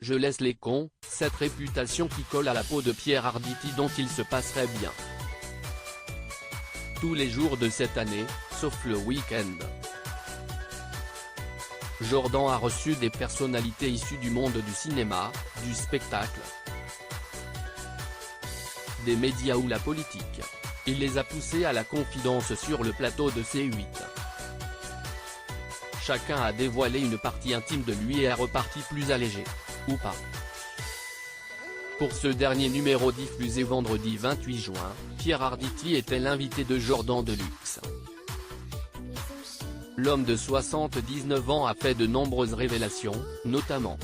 je laisse les cons, cette réputation qui colle à la peau de Pierre Arditi dont il se passerait bien tous les jours de cette année, sauf le week-end. Jordan a reçu des personnalités issues du monde du cinéma, du spectacle, des médias ou la politique. Il les a poussés à la confidence sur le plateau de C8. Chacun a dévoilé une partie intime de lui et est reparti plus allégé. Ou pas. Pour ce dernier numéro diffusé vendredi 28 juin, Pierre Arditi était l'invité de Jordan Deluxe. L'homme de 79 ans a fait de nombreuses révélations, notamment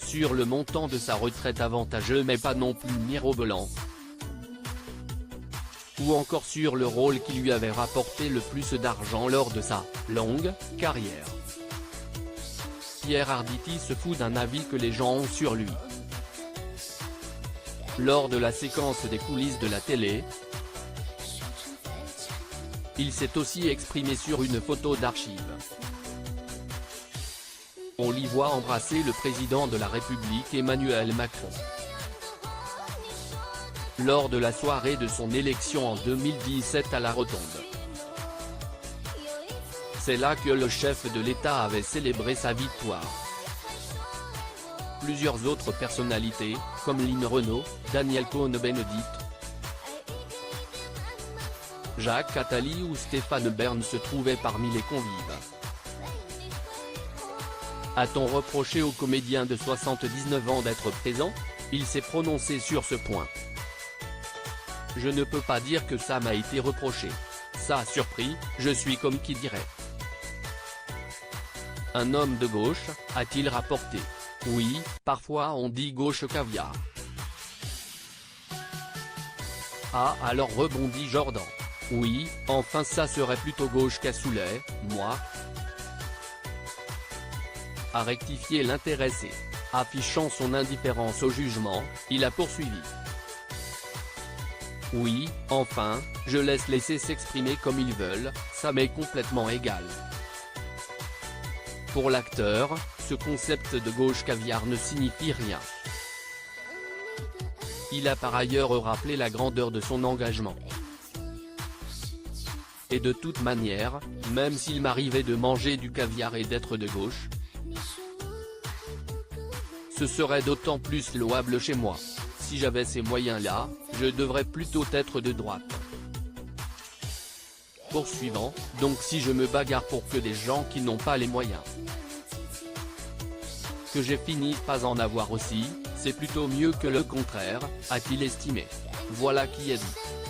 sur le montant de sa retraite avantageux mais pas non plus mirobolant, ou encore sur le rôle qui lui avait rapporté le plus d'argent lors de sa longue carrière. Pierre Arditi se fout d'un avis que les gens ont sur lui. Lors de la séquence des coulisses de la télé, il s'est aussi exprimé sur une photo d'archives. On l'y voit embrasser le président de la République Emmanuel Macron. Lors de la soirée de son élection en 2017 à la Rotonde. C'est là que le chef de l'État avait célébré sa victoire. Plusieurs autres personnalités, comme Lynn Renault, Daniel Cohn-Bendit, Jacques Attali ou Stéphane Bern se trouvaient parmi les convives. A-t-on reproché au comédien de 79 ans d'être présent? Il s'est prononcé sur ce point. Je ne peux pas dire que ça m'a été reproché. Ça a surpris, je suis comme qui dirait. Un homme de gauche, a-t-il rapporté. Oui, parfois on dit gauche caviar. Ah alors rebondit Jordan. Oui, enfin ça serait plutôt gauche cassoulet, moi. A rectifié l'intéressé. Affichant son indifférence au jugement, il a poursuivi. Oui, enfin, je laisse laisser s'exprimer comme ils veulent, ça m'est complètement égal. Pour l'acteur, ce concept de gauche caviar ne signifie rien. Il a par ailleurs rappelé la grandeur de son engagement. Et de toute manière, même s'il m'arrivait de manger du caviar et d'être de gauche, ce serait d'autant plus louable chez moi. Si j'avais ces moyens-là, je devrais plutôt être de droite. Poursuivant, donc si je me bagarre pour que des gens qui n'ont pas les moyens, que j'ai fini pas en avoir aussi, c'est plutôt mieux que le contraire, a-t-il estimé. Voilà qui est dit.